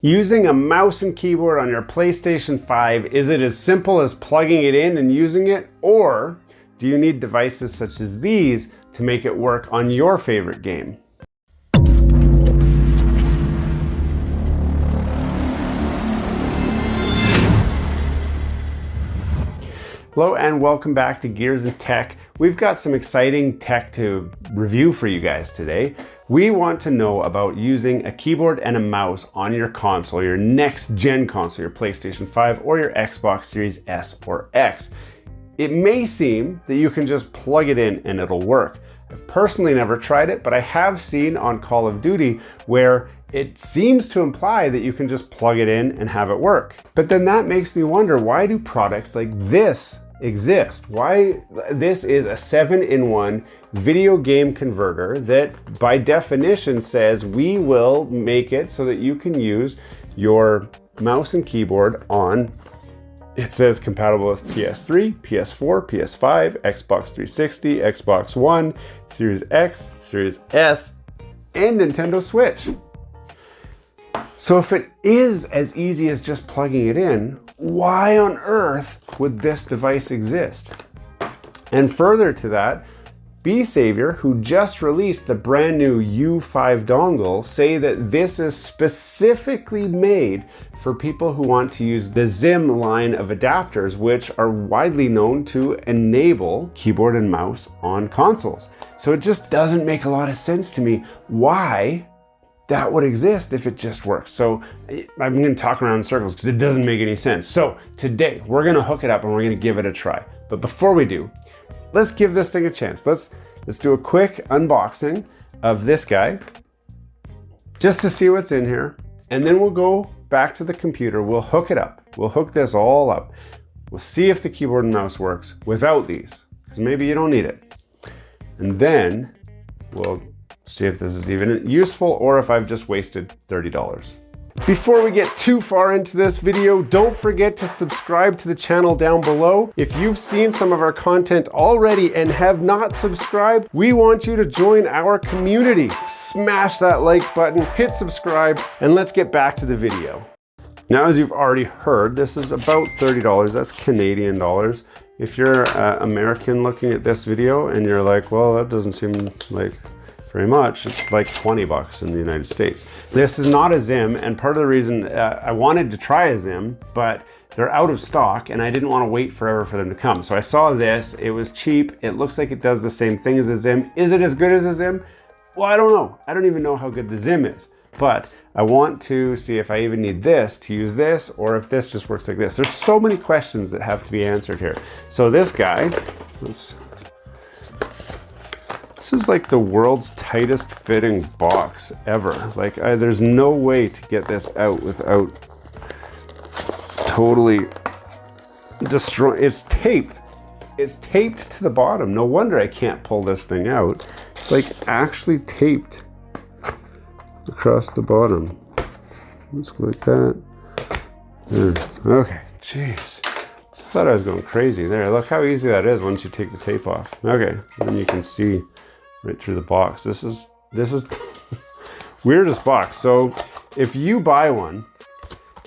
Using a mouse and keyboard on your PlayStation 5, is it as simple as plugging it in and using it? Or do you need devices such as these to make it work on your favorite game? Hello and welcome back to Gears and Tech. We've got some exciting tech to review for you guys today. We want to know about using a keyboard and a mouse on your console, your next gen console, your PlayStation 5 or your Xbox Series S or X. It may seem that you can just plug it in and it'll work. I've personally never tried it, but I have seen on Call of Duty where it seems to imply that you can just plug it in and have it work. But then that makes me wonder, why do products like this exist? Why this is a 7-in-1 video game converter that by definition says we will make it so that you can use your mouse and keyboard on, it says compatible with PS3, PS4, PS5, Xbox 360, Xbox One, Series X, Series S, and Nintendo Switch. So if it is as easy as just plugging it in, why on earth would this device exist? And further to that, Besavior, who just released the brand new U5 Dongle, say that this is specifically made for people who want to use the Xim line of adapters, which are widely known to enable keyboard and mouse on consoles. So it just doesn't make a lot of sense to me why that would exist if it just works. So I'm gonna talk around in circles because it doesn't make any sense. So today we're gonna hook it up and we're gonna give it a try. But before we do, let's give this thing a chance. Let's do a quick unboxing of this guy just to see what's in here. And then we'll go back to the computer. We'll hook it up. We'll hook this all up. We'll see if the keyboard and mouse works without these, because maybe you don't need it. And then we'll see if this is even useful or if I've just wasted $30. Before we get too far into this video, don't forget to subscribe to the channel down below. If you've seen some of our content already and have not subscribed, we want you to join our community. Smash that like button, hit subscribe, and let's get back to the video. Now, as you've already heard, this is about $30. That's Canadian dollars. If you're American looking at this video and you're like, well, that doesn't seem like very much, it's like 20 bucks in the United States. This is not a Xim, and part of the reason I wanted to try a Xim, but they're out of stock and I didn't want to wait forever for them to come. So I saw this, it was cheap, it looks like it does the same thing as a Xim. Is it as good as a Xim? Well, I don't know. I don't even know how good the Xim is, but I want to see if I even need this to use this or if this just works like this. There's so many questions that have to be answered here. So this guy, this is like the world's tightest fitting box ever. Like there's no way to get this out without totally destroying. It's taped. It's taped to the bottom. No wonder I can't pull this thing out. It's like actually taped across the bottom. Let's go like that. There. Okay, jeez. I thought I was going crazy there. Look how easy that is once you take the tape off. Okay, then you can see right through the box. This is weirdest box. So if you buy one,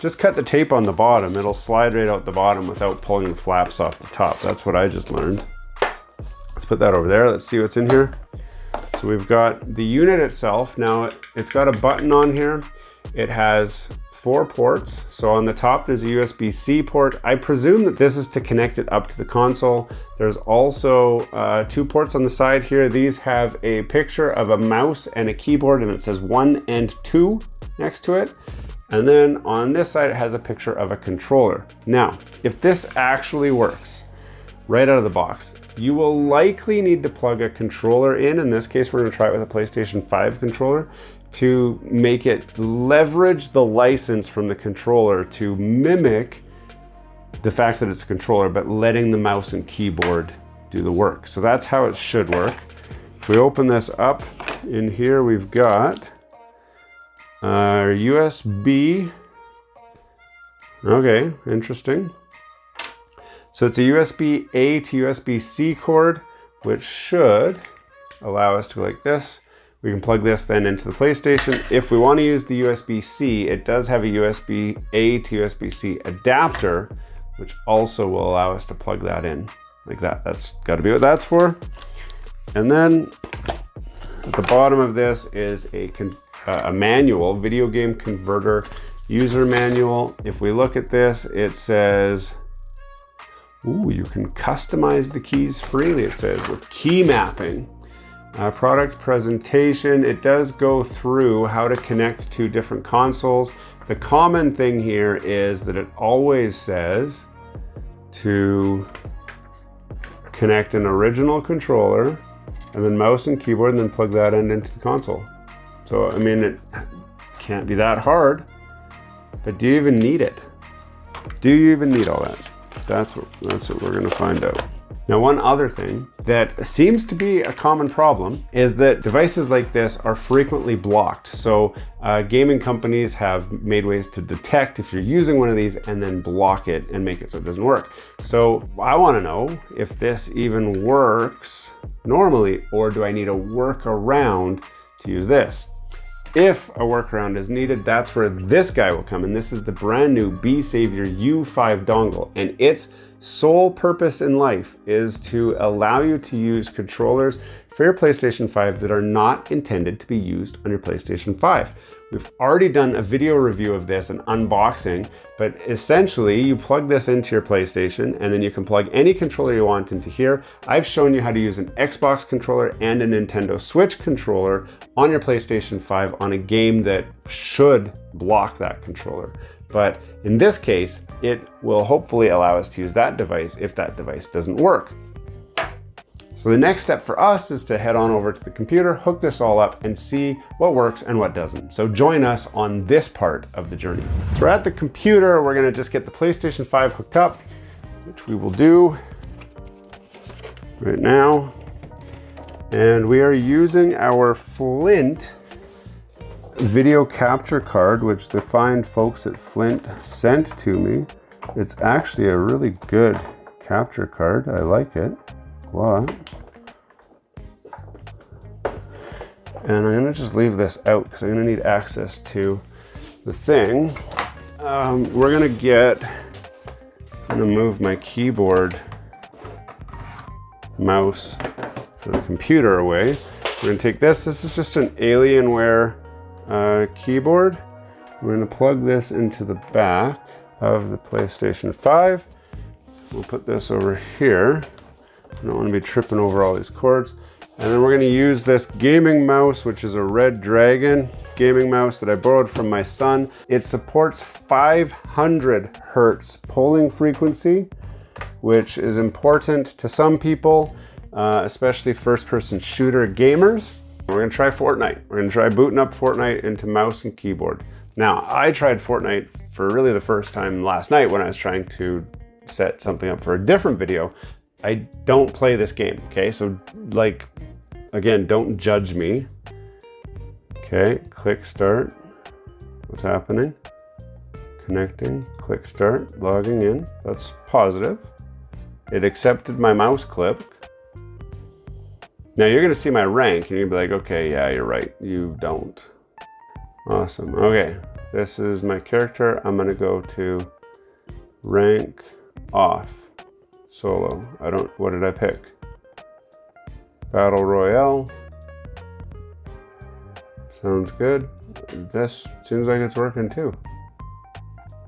just cut the tape on the bottom. It'll slide right out the bottom without pulling the flaps off the top. That's what I just learned. Let's put that over there. Let's see what's in here. So we've got the unit itself. Now it's got a button on here. It has 4 ports. So on the top, there's a USB-C port. I presume that this is to connect it up to the console. There's also 2 ports on the side here. These have a picture of a mouse and a keyboard, and it says 1 and 2 next to it. And then on this side, it has a picture of a controller. Now, if this actually works right out of the box, you will likely need to plug a controller in. In this case, we're gonna try it with a PlayStation 5 controller to make it leverage the license from the controller to mimic the fact that it's a controller, but letting the mouse and keyboard do the work. So that's how it should work. If we open this up, in here we've got our USB. Okay, interesting. So it's a USB-A to USB-C cord, which should allow us to go like this. We can plug this then into the PlayStation. If we want to use the USB-C, it does have a USB-A to USB-C adapter, which also will allow us to plug that in like that. That's got to be what that's for. And then at the bottom of this is a manual, video game converter user manual. If we look at this, it says, ooh, you can customize the keys freely, it says, with key mapping. Product presentation, it does go through how to connect to different consoles. The common thing here is that it always says to connect an original controller and then mouse and keyboard and then plug that end into the console. So, I mean, it can't be that hard, but do you even need it? Do you even need all that? That's what we're gonna find out. Now, one other thing that seems to be a common problem is that devices like this are frequently blocked. So gaming companies have made ways to detect if you're using one of these and then block it and make it so it doesn't work. So I want to know if this even works normally, or do I need a workaround to use this? If a workaround is needed, that's where this guy will come. And this is the brand new Besavior U5 Dongle. And its sole purpose in life is to allow you to use controllers for your PlayStation 5 that are not intended to be used on your PlayStation 5. We've already done a video review of this, an unboxing, but essentially you plug this into your PlayStation and then you can plug any controller you want into here. I've shown you how to use an Xbox controller and a Nintendo Switch controller on your PlayStation 5 on a game that should block that controller. But in this case, it will hopefully allow us to use that device if that device doesn't work. So the next step for us is to head on over to the computer, hook this all up, and see what works and what doesn't. So join us on this part of the journey. So we're at the computer, we're gonna just get the PlayStation 5 hooked up, which we will do right now. And we are using our Flint video capture card, which the fine folks at Flint sent to me. It's actually a really good capture card. I like it a lot. And I'm gonna just leave this out because I'm gonna need access to the thing. I'm gonna move my keyboard, mouse for the computer away. We're gonna take this. This is just an Alienware keyboard. We're gonna plug this into the back of the PlayStation 5. We'll put this over here. I don't want to be tripping over all these cords. And then we're going to use this gaming mouse, which is a Red Dragon gaming mouse that I borrowed from my son. It supports 500 hertz polling frequency, which is important to some people, especially first-person shooter gamers. We're going to try Fortnite. We're going to try booting up Fortnite into mouse and keyboard. Now, I tried Fortnite for really the first time last night when I was trying to set something up for a different video. I don't play this game, okay? So, like, again, don't judge me. Okay, click start. What's happening? Connecting, click start, logging in. That's positive. It accepted my mouse click. Now you're gonna see my rank and you're gonna be like, okay, yeah, you're right, you don't. Awesome, okay. This is my character. I'm gonna go to rank off. Solo. What did I pick? Battle Royale. Sounds good. This seems like it's working too.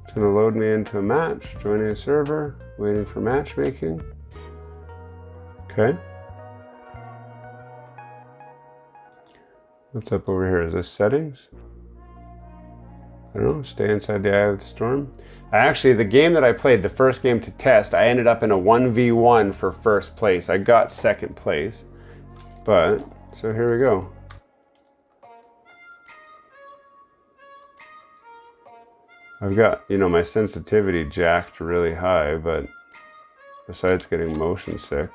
It's gonna load me into a match, joining a server, waiting for matchmaking. Okay. What's up over here? Is this settings? I don't know, stay inside the eye of the storm. Actually, the game that I played, the first game to test, I ended up in a 1v1 for first place. I got second place, but, so here we go. I've got, you know, my sensitivity jacked really high, but besides getting motion sick.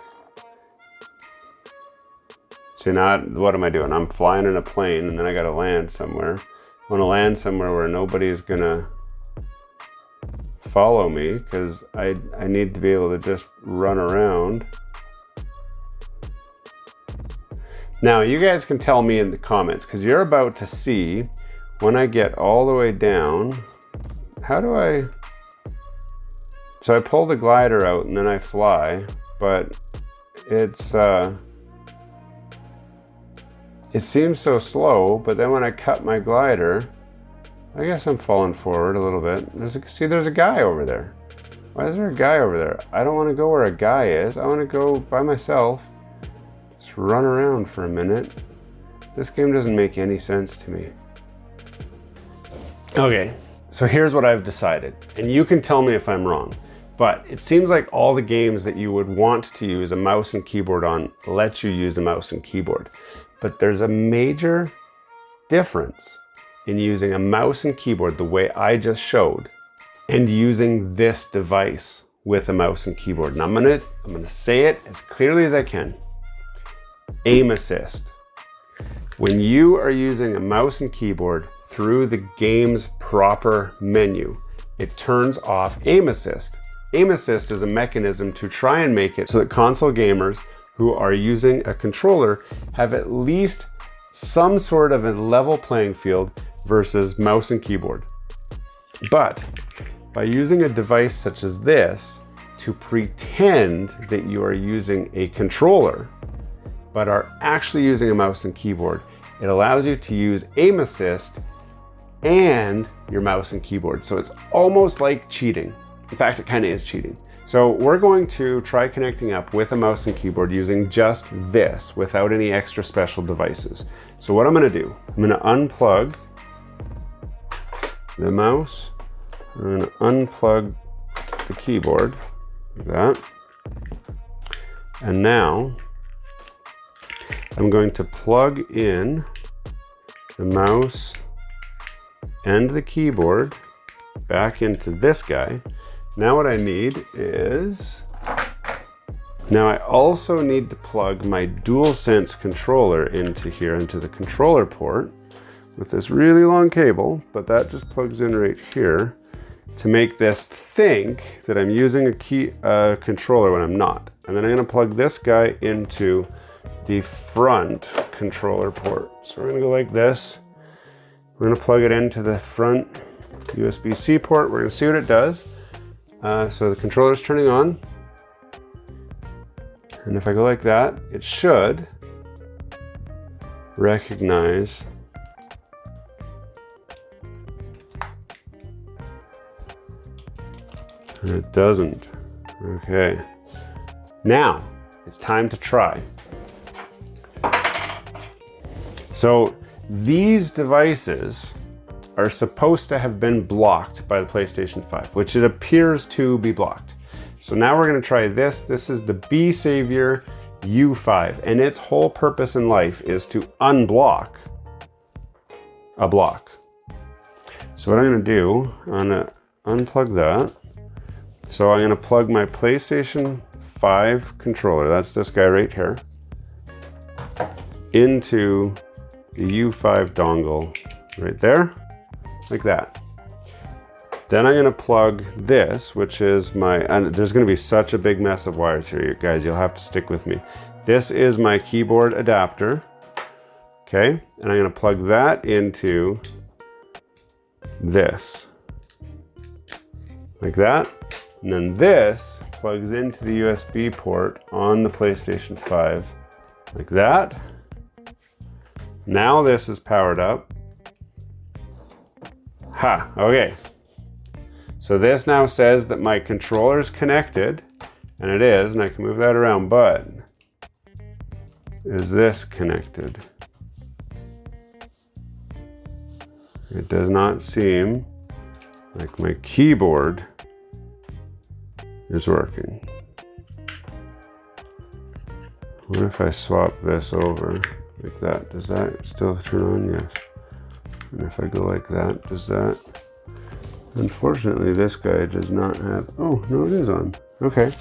See, now, what am I doing? I'm flying in a plane and then I gotta land somewhere. I wanna land somewhere where nobody's gonna follow me because I need to be able to just run around. Now you guys can tell me in the comments, because you're about to see when I get all the way down, how do I, so I pull the glider out and then I fly, but it's, it seems so slow, but then when I cut my glider, I guess I'm falling forward a little bit. There's a guy over there. Why is there a guy over there? I don't want to go where a guy is. I want to go by myself. Just run around for a minute. This game doesn't make any sense to me. Okay, so here's what I've decided, and you can tell me if I'm wrong, but it seems like all the games that you would want to use a mouse and keyboard on let you use a mouse and keyboard. But there's a major difference in using a mouse and keyboard the way I just showed and using this device with a mouse and keyboard. And I'm gonna say it as clearly as I can. Aim assist. When you are using a mouse and keyboard through the game's proper menu, it turns off aim assist. Aim assist is a mechanism to try and make it so that console gamers who are using a controller have at least some sort of a level playing field versus mouse and keyboard. But by using a device such as this to pretend that you are using a controller, but are actually using a mouse and keyboard, it allows you to use aim assist and your mouse and keyboard. So it's almost like cheating. In fact, it kind of is cheating. So we're going to try connecting up with a mouse and keyboard using just this without any extra special devices. So what I'm going to do, I'm going to unplug the mouse. I'm going to unplug the keyboard like that. And now I'm going to plug in the mouse and the keyboard back into this guy. Now what I need is, now I also need to plug my DualSense controller into here, into the controller port with this really long cable, but that just plugs in right here to make this think that I'm using a controller when I'm not. And then I'm gonna plug this guy into the front controller port. So we're gonna go like this. We're gonna plug it into the front USB-C port. We're gonna see what it does. So the controller is turning on, and if I go like that, it should recognize and it doesn't. Okay, now it's time to try. So these devices are supposed to have been blocked by the PlayStation 5, which it appears to be blocked. So now we're gonna try this. This is the Besavior U5, and its whole purpose in life is to unblock a block. So what I'm gonna do, I'm gonna unplug that. So I'm gonna plug my PlayStation 5 controller, that's this guy right here, into the U5 dongle right there. Like that. Then I'm gonna plug this, which is my, and there's gonna be such a big mess of wires here, guys, you'll have to stick with me. This is my keyboard adapter, okay? And I'm gonna plug that into this, like that. And then this plugs into the USB port on the PlayStation 5, like that. Now this is powered up. Ha, okay. So this now says that my controller is connected, and it is, and I can move that around, but is this connected? It does not seem like my keyboard is working. What if I swap this over like that? Does that still turn on? Yes. And if I go like that, does that? Unfortunately, this guy does not have, oh, no, it is on. Okay.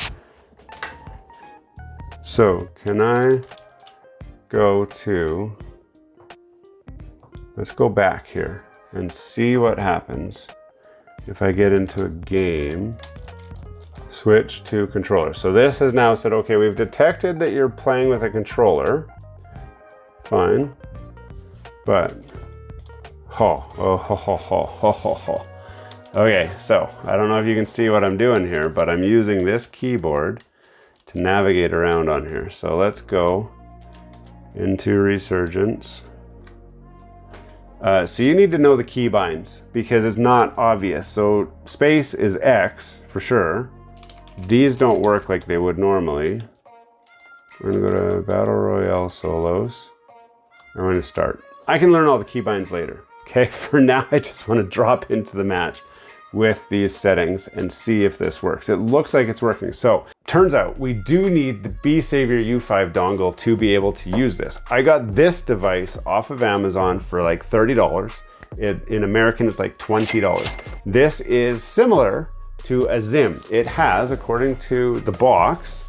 So, can I go to, let's go back here and see what happens if I get into a game, switch to controller. So this has now said, okay, we've detected that you're playing with a controller. fine. But, okay, so I don't know if you can see what I'm doing here, but I'm using this keyboard to navigate around on here. So let's go into Resurgence. So you need to know the keybinds because it's not obvious. So space is X for sure. These don't work like they would normally. We're gonna go to Battle Royale solos. I'm gonna start. I can learn all the keybinds later. Okay, for now I just want to drop into the match with these settings and see if this works. It looks like it's working. So turns out we do need the Besavior U5 dongle to be able to use this. I got this device off of Amazon for like $30. In American it's like $20. This is similar to a Xim. It has, according to the box,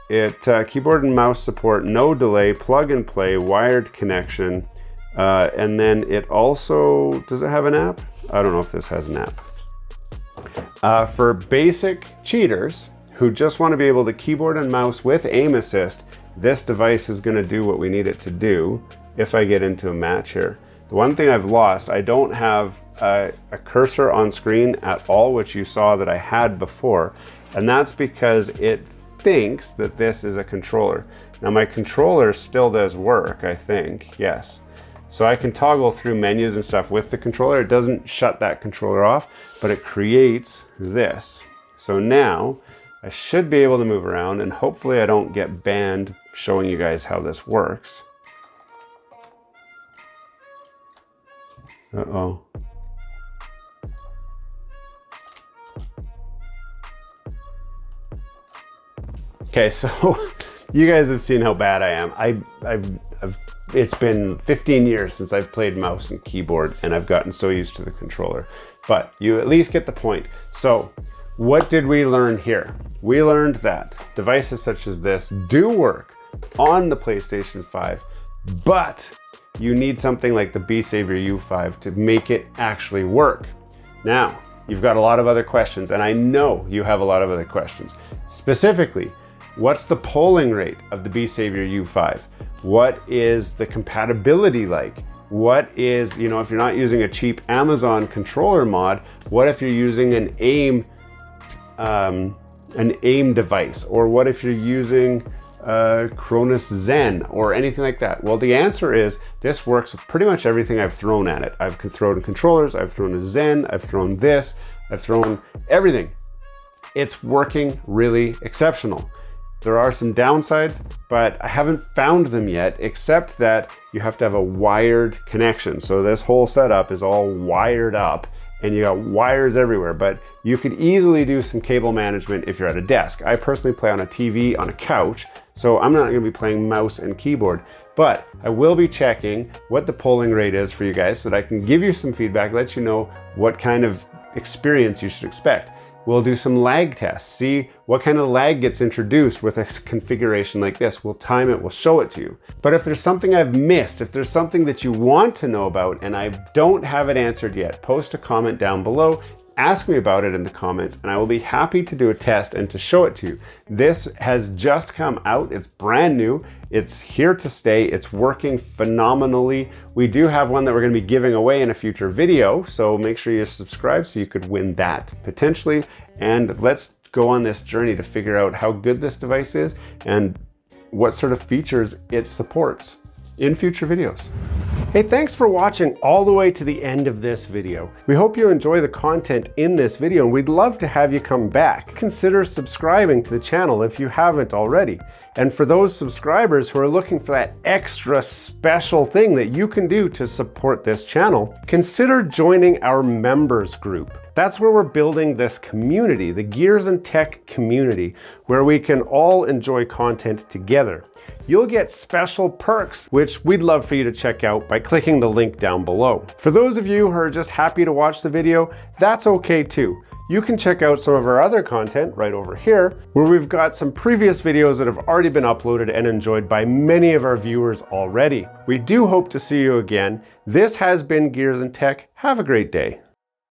keyboard and mouse support, no delay, plug and play, wired connection, and then it also, does it have an app? I don't know if this has an app. For basic cheaters who just want to be able to keyboard and mouse with aim assist, this device is going to do what we need it to do if I get into a match here. The one thing I've lost, I don't have a cursor on screen at all, which you saw that I had before, and that's because it thinks that this is a controller. Now my controller still does work, I think, yes. So I can toggle through menus and stuff with the controller. It doesn't shut that controller off, but it creates this. So now I should be able to move around and hopefully I don't get banned showing you guys how this works. Uh-oh. Okay, so you guys have seen how bad I am. It's been 15 years since I've played mouse and keyboard and I've gotten so used to the controller, but you at least get the point. So what did we learn here? We learned that devices such as this do work on the PlayStation 5, but you need something like the Besavior U5 to make it actually work. Now, you've got a lot of other questions, and I know you have a lot of other questions. Specifically, what's the polling rate of the Besavior U5? What is the compatibility like? What is, you know, if you're not using a cheap Amazon controller mod, what if you're using an AIM device? Or what if you're using Cronus Zen or anything like that? Well, the answer is this works with pretty much everything I've thrown at it. I've thrown controllers, I've thrown a Zen, I've thrown this, I've thrown everything. It's working really exceptional. There are some downsides, but I haven't found them yet, except that you have to have a wired connection. So this whole setup is all wired up and you got wires everywhere, but you could easily do some cable management if you're at a desk. I personally play on a TV on a couch, so I'm not gonna be playing mouse and keyboard, but I will be checking what the polling rate is for you guys so that I can give you some feedback, let you know what kind of experience you should expect. We'll do some lag tests, see what kind of lag gets introduced with a configuration like this. We'll time it, we'll show it to you. But if there's something I've missed, if there's something that you want to know about and I don't have it answered yet, post a comment down below, ask me about it in the comments, and I will be happy to do a test and to show it to you. This has just come out, it's brand new, it's here to stay, it's working phenomenally. We do have one that we're gonna be giving away in a future video, so make sure you're subscribed so you could win that potentially. And let's go on this journey to figure out how good this device is and what sort of features it supports in future videos. Hey, thanks for watching all the way to the end of this video. We hope you enjoy the content in this video and we'd love to have you come back. Consider subscribing to the channel if you haven't already. And for those subscribers who are looking for that extra special thing that you can do to support this channel, consider joining our members group. That's where we're building this community, the Gears and Tech community, where we can all enjoy content together. You'll get special perks, which we'd love for you to check out by clicking the link down below. For those of you who are just happy to watch the video, that's okay too. You can check out some of our other content right over here, where we've got some previous videos that have already been uploaded and enjoyed by many of our viewers already. We do hope to see you again. This has been Gears and Tech. Have a great day.